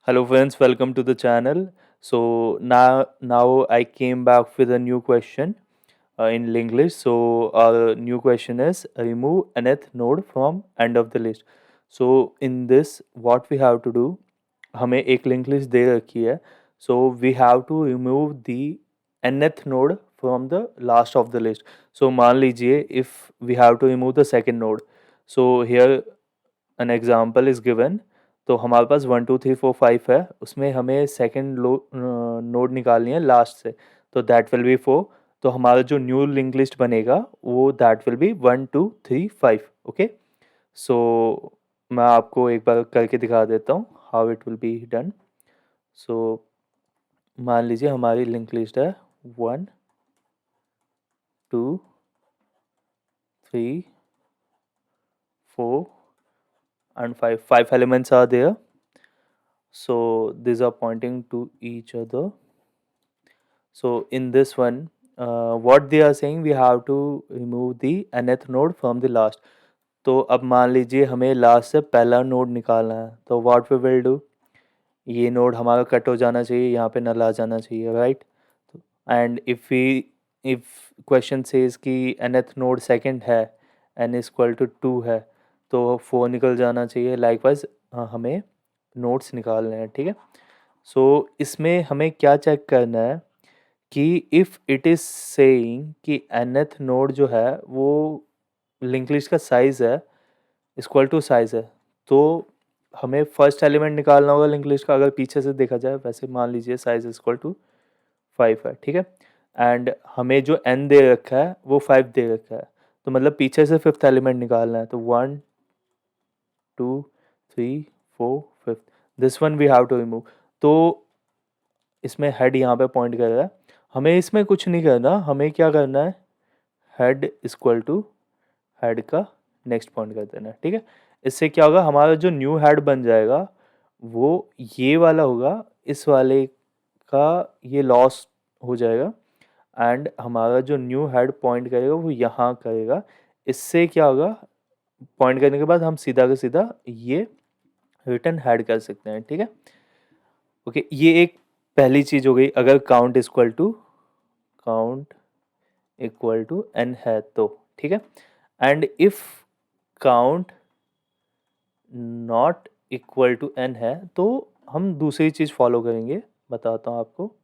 Hello friends, welcome to the channel. So now I came back with a new question in English. So our new question is remove nth node from end of the list. So in this what we have to do, हमें एक link list दे रखी है. So we have to remove the nth node from the last of the list. So मान लीजिए if we have to remove the second node. So here an example is given. तो हमारे पास 1 2 3 4 5 है, उसमें हमें second node निकालनी है last से. तो दैट विल बी 4. तो हमारा जो न्यू लिंक लिस्ट बनेगा वो that will be 1 2 3 5. Okay. So मैं आपको एक बार करके दिखा देता हूँ how it will be done. So मान लीजिए हमारी लिंक लिस्ट है 1 2 3 4 and 5. 5 elements are there. So these are pointing to each other. So in this one, what they are saying, we have to remove the nth node from the last. तो अब मान लीजिए हमें last से पहला node निकालना है, तो व्हाट वी विल डू, ये नोड हमारा कट हो जाना चाहिए, यहाँ पे नल आ जाना चाहिए, right. And if question says कि nth नोड सेकंड है, n इज इक्वल टू 2 है, तो 4 निकल जाना चाहिए. लाइकवाइज हमें नोड्स निकालने हैं, ठीक है. सो इसमें हमें क्या चेक करना है कि इफ़ इट इज़ सेइंग कि nth नोड जो है वो लिंक लिस्ट का साइज़ है इक्वल टू साइज़ है, तो हमें फर्स्ट एलिमेंट निकालना होगा लिंक लिस्ट का. अगर पीछे से देखा जाए, वैसे मान लीजिए साइज़ इक्वल टू 5 है, ठीक है. एंड हमें जो n दे रखा है वो 5 दे रखा है, तो मतलब पीछे से फिफ्थ एलिमेंट निकालना है. तो 1 2 3 4 5, this one we have to remove. तो इसमें हेड यहाँ पे पॉइंट कर रहा है, हमें इसमें कुछ नहीं करना. हमें क्या करना है, हेड इक्वल टू हेड का नेक्स्ट पॉइंट कर देना है, ठीक है. इससे क्या होगा, हमारा जो न्यू हेड बन जाएगा वो ये वाला होगा, इस वाले का ये लॉस हो जाएगा. एंड हमारा जो न्यू हेड पॉइंट करेगा वो यहाँ करेगा. इससे क्या होगा, पॉइंट करने के बाद हम सीधा का सीधा ये रिटर्न हेड कर सकते हैं, ठीक है. ओके, ये एक पहली चीज़ हो गई. अगर काउंट इक्वल टू n है तो, ठीक है. And if count not equal to n है तो हम दूसरी चीज़ फॉलो करेंगे, बताता हूँ आपको.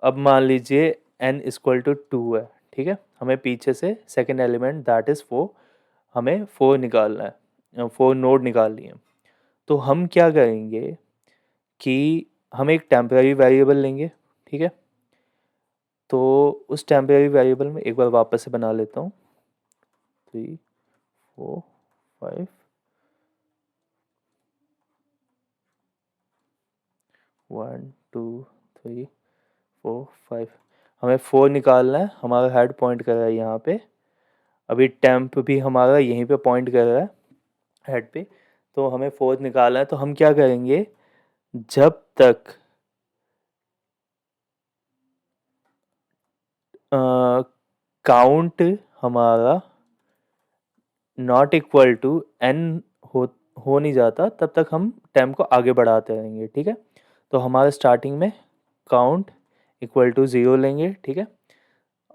अब मान लीजिए n इक्वल टू 2 है, ठीक है. हमें पीछे से सेकेंड एलिमेंट दैट इज़ 4, हमें 4 निकालना है, 4 नोड निकालनी है. तो हम क्या करेंगे कि हम एक टेम्पररी वेरिएबल लेंगे, ठीक है. तो उस टेम्पररी वेरिएबल में एक बार वापस से बना लेता हूँ. 3 4 5 1 2 3 4 5. हमें 4 निकालना है, हमारा हेड पॉइंट कर रहा है यहाँ पे. अभी टेम्प भी हमारा यहीं पे पॉइंट कर रहा है हेड पे. तो हमें 4 निकालना है. तो हम क्या करेंगे, जब तक काउंट हमारा नॉट इक्वल टू n हो नहीं जाता, तब तक हम टेम्प को आगे बढ़ाते रहेंगे, ठीक है. तो हमारे स्टार्टिंग में काउंट इक्वल टू 0 लेंगे, ठीक है.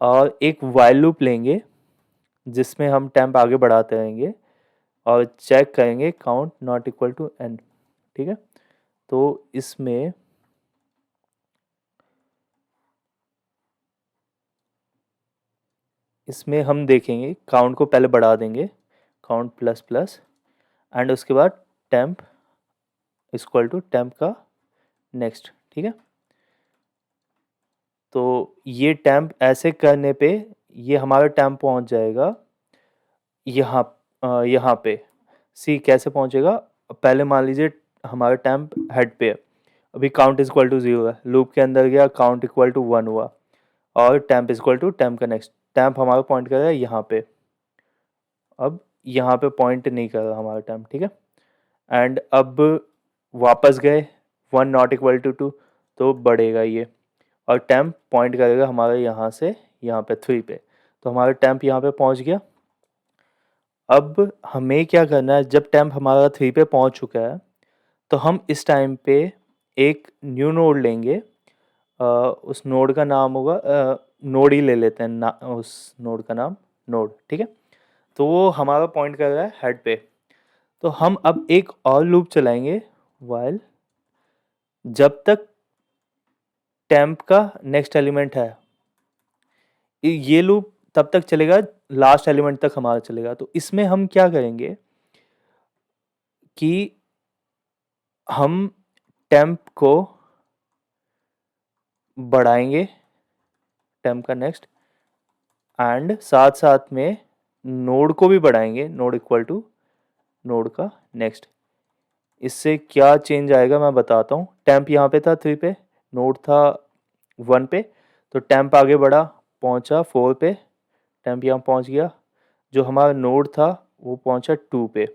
और एक वाइल लूप लेंगे जिसमें हम टेम्प आगे बढ़ाते रहेंगे और चेक करेंगे count not equal to n, ठीक है. तो इसमें हम देखेंगे, काउंट को पहले बढ़ा देंगे, काउंट प्लस प्लस, एंड उसके बाद टेम्प इक्वल टू टेम्प का नेक्स्ट, ठीक है. तो ये टेम्प ऐसे करने पे ये हमारा टेम्प पहुंच जाएगा यहाँ पे. सी कैसे पहुंचेगा, पहले मान लीजिए हमारा टेम्प हेड पे है, अभी काउंट इक्वल टू 0 है, लूप के अंदर गया, काउंट इक्वल टू 1 हुआ, और टेम्प इक्वल टू टेम्प का नेक्स्ट. टेम्प हमारा पॉइंट कर रहा है यहाँ पे, अब यहाँ पे पॉइंट नहीं कर रहा हमारा टेम्प, ठीक है. एंड अब वापस गए 1 नॉट इक्वल टू 2, तो बढ़ेगा ये, और टेम्प पॉइंट करेगा हमारे यहाँ से यहाँ पे 3 पे. तो हमारा टेम्प यहाँ पे पहुँच गया. अब हमें क्या करना है, जब टेम्प हमारा 3 पे पहुंच चुका है तो हम इस टाइम पे एक न्यू नोड लेंगे। उस नोड का नाम होगा, नोड ही ले लेते हैं ना, उस नोड का नाम नोड, ठीक है। तो वो हमारा पॉइंट कर रहा है हेड पे। तो हम अब एक और लूप चलाएंगे वाइल जब तक टेम्प का नेक्स्ट एलिमेंट है। ये लूप तब तक चलेगा, लास्ट एलिमेंट तक हमारा चलेगा। तो इसमें हम क्या करेंगे कि हम टेम्प को बढ़ाएंगे, टेम्प का नेक्स्ट, एंड साथ साथ में नोड को भी बढ़ाएंगे, नोड इक्वल टू नोड का नेक्स्ट। इससे क्या चेंज आएगा मैं बताता हूँ। टेम्प यहाँ पे था 3 पे, नोड था 1 पे, तो टेम्प आगे बढ़ा, पहुँचा 4 पे, टेम्प यहाँ पहुँच गया। जो हमारा नोड था वो पहुँचा 2 पे,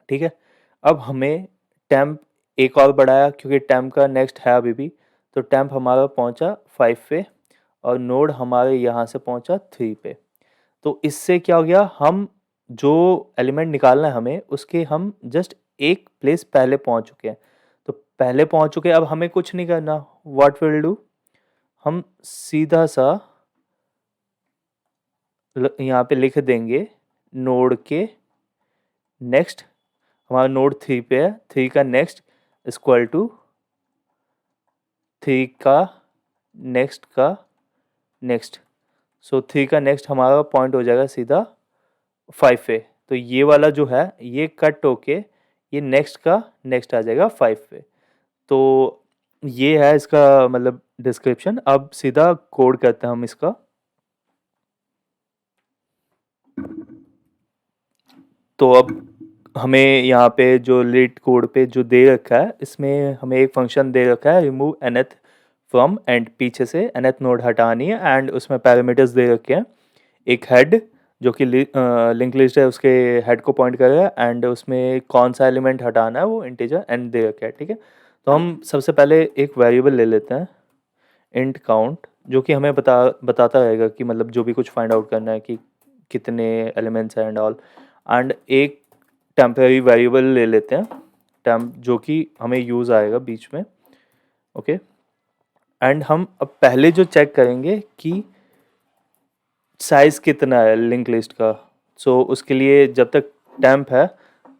ठीक है। अब हमें टेम्प एक और बढ़ाया क्योंकि टेम्प का नेक्स्ट है अभी भी, तो टेम्प हमारा पहुँचा 5 पे और नोड हमारे यहाँ से पहुँचा 3 पे। तो इससे क्या हो गया, हम जो एलिमेंट निकालना है हमें, उसके हम जस्ट एक प्लेस पहले पहुँच चुके हैं। तो पहले पहुँच चुके हैं, अब हमें कुछ नहीं करना। व्हाट विल डू, हम सीधा सा यहाँ पे लिख देंगे नोड के नेक्स्ट, हमारा नोड 3 पे है, 3 का नेक्स्ट इक्वल टू 3 का नेक्स्ट का नेक्स्ट। सो 3 का नेक्स्ट हमारा पॉइंट हो जाएगा सीधा 5 पे। तो ये वाला जो है ये कट होके ये नेक्स्ट का नेक्स्ट आ जाएगा 5 पे। तो ये है इसका मतलब डिस्क्रिप्शन। अब सीधा कोड करते हैं हम इसका। तो अब हमें यहाँ पे जो लीड कोड पे जो दे रखा है, इसमें हमें एक फंक्शन दे रखा है रिमूव nth फ्रॉम एंड, पीछे से nth नोड हटानी है, एंड उसमें पैरामीटर्स दे रखे हैं। एक हेड जो कि लिंक लिस्ट है, उसके हेड को पॉइंट करेगा, एंड उसमें कौन सा एलिमेंट हटाना है वो इंटीजर n दे रखा है, ठीक है। तो हम सबसे पहले एक वेरिएबल ले लेते हैं इंट काउंट, जो कि हमें बताता रहेगा कि मतलब जो भी कुछ फाइंड आउट करना है कि कितने एलिमेंट्स हैं एंड ऑल। एंड एक टेम्परेरी वेरिएबल ले लेते हैं टेम्प, जो कि हमें यूज़ आएगा बीच में, ओके। एंड हम अब पहले जो चेक करेंगे कि साइज़ कितना है लिंक लिस्ट का। सो उसके लिए जब तक टेम्प है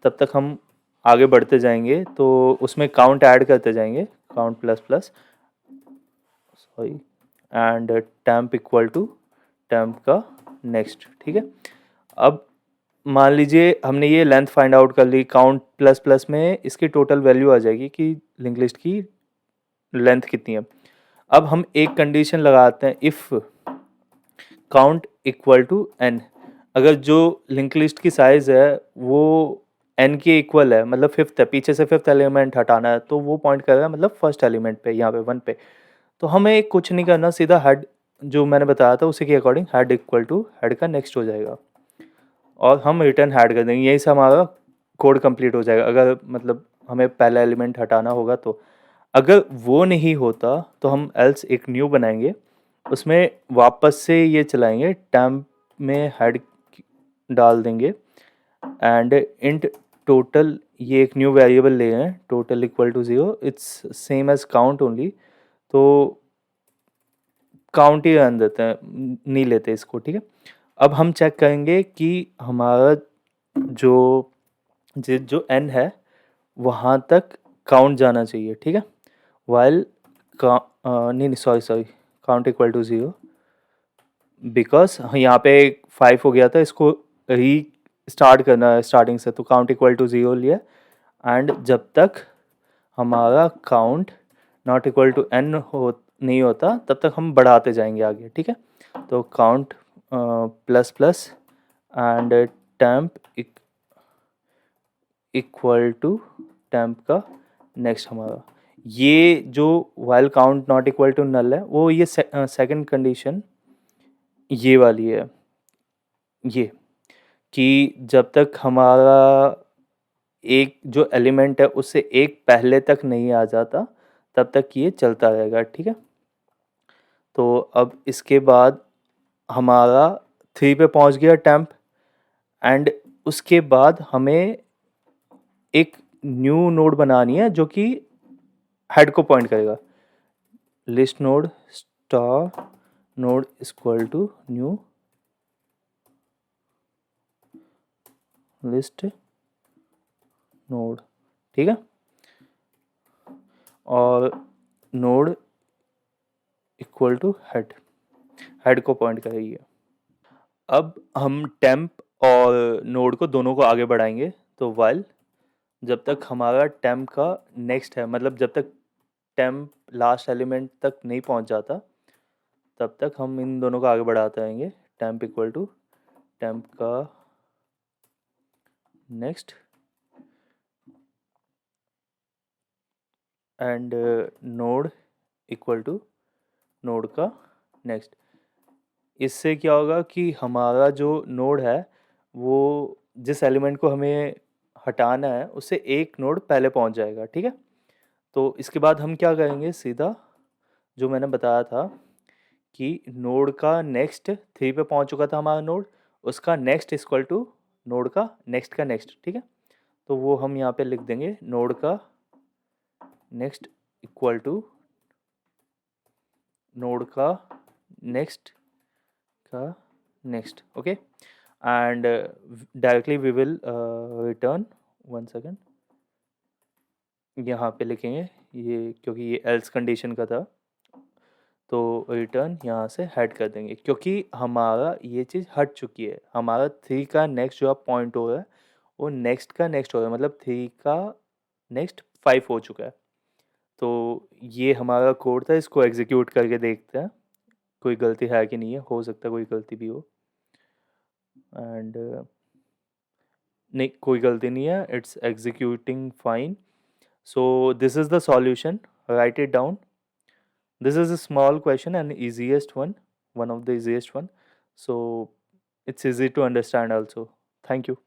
तब तक हम आगे बढ़ते जाएंगे, तो उसमें काउंट ऐड करते जाएंगे, count plus plus, sorry, and temp equal to temp का नेक्स्ट, ठीक है। अब मान लीजिए हमने ये लेंथ फाइंड आउट कर ली, काउंट प्लस प्लस में इसकी टोटल वैल्यू आ जाएगी कि लिंक लिस्ट की लेंथ कितनी है। अब हम एक कंडीशन लगाते हैं, if count equal to n, अगर जो लिंक लिस्ट की साइज़ है वो एन के इक्वल है, मतलब फिफ्थ है, पीछे से फिफ्थ एलिमेंट हटाना है, तो वो पॉइंट करेगा मतलब फर्स्ट एलिमेंट पे, यहाँ पे 1 पे। तो हमें कुछ नहीं करना, सीधा हेड जो मैंने बताया था उसी के according head equal to head का नेक्स्ट हो जाएगा, और हम रिटर्न हेड कर देंगे। यही से हमारा कोड कंप्लीट हो जाएगा। अगर मतलब हमें पहला एलिमेंट हटाना होगा तो, अगर वो नहीं होता तो हम एल्स एक न्यू बनाएंगे, उसमें वापस से ये चलाएंगे, टेम्प में हेड डाल देंगे, एंड इंट टोटल, ये एक न्यू वेरिएबल ले रहे हैं, total equal to 0, it's same as count only, तो काउंट ही रहने देते हैं, नहीं लेते इसको, ठीक है। अब हम चेक करेंगे कि हमारा जो जो n है वहाँ तक काउंट जाना चाहिए, ठीक है। वाइल नहीं नहीं, sorry sorry, count equal to 0, because यहाँ पे 5 हो गया था, इसको री स्टार्ट करना है स्टार्टिंग से, तो काउंट इक्वल टू 0 लिया, एंड जब तक हमारा count not equal to n हो नहीं होता तब तक हम बढ़ाते जाएंगे आगे, ठीक है। तो count plus plus and temp equal to temp का नेक्स्ट हमारा, ये जो while count not equal to null है, वो ये सेकंड कंडीशन ये वाली है, ये कि जब तक हमारा एक जो एलिमेंट है उससे एक पहले तक नहीं आ जाता तब तक ये चलता रहेगा, ठीक है। तो अब इसके बाद हमारा 3 पे पहुंच गया टेम्प, एंड उसके बाद हमें एक न्यू नोड बनानी है जो कि हेड को पॉइंट करेगा। List node star node equal to new list node, ठीक है, और node equal to head, head को पॉइंट करेगी। अब हम टेम्प और नोड को दोनों को आगे बढ़ाएंगे। तो वाइल जब तक हमारा टेम्प का नेक्स्ट है, मतलब जब तक टेम्प लास्ट एलिमेंट तक नहीं पहुंच जाता, तब तक हम इन दोनों को आगे बढ़ाते रहेंगे। टेम्प इक्वल टू टेम्प का next and node equal to node का नेक्स्ट। इससे क्या होगा कि हमारा जो नोड है वो जिस एलिमेंट को हमें हटाना है उससे एक नोड पहले पहुंच जाएगा, ठीक है। तो इसके बाद हम क्या करेंगे, सीधा जो मैंने बताया था कि नोड का नेक्स्ट 3 पे पहुंच चुका था हमारा नोड, उसका नेक्स्ट इक्वल टू नोड का नेक्स्ट, ठीक है। तो वो हम यहाँ पे लिख देंगे नोड का नेक्स्ट इक्वल टू नोड का नेक्स्ट का next, okay. And directly we will return, one second, यहाँ पे लिखेंगे ये क्योंकि ये एल्स कंडीशन का था, तो रिटर्न यहाँ से हेड कर देंगे क्योंकि हमारा ये चीज़ हट चुकी है। हमारा 3 का नेक्स्ट जो आप पॉइंट हो रहा है वो नेक्स्ट का नेक्स्ट हो रहा है, मतलब 3 का नेक्स्ट 5 हो चुका है। तो ये हमारा कोड था, इसको एग्जीक्यूट करके देखते हैं कोई गलती है कि नहीं है, हो सकता है कोई गलती भी हो। एंड नहीं, कोई गलती नहीं है, it's executing fine. So this is the solution. Write it down. This is a small question and easiest one of the easiest one. So it's easy to understand also. Thank you.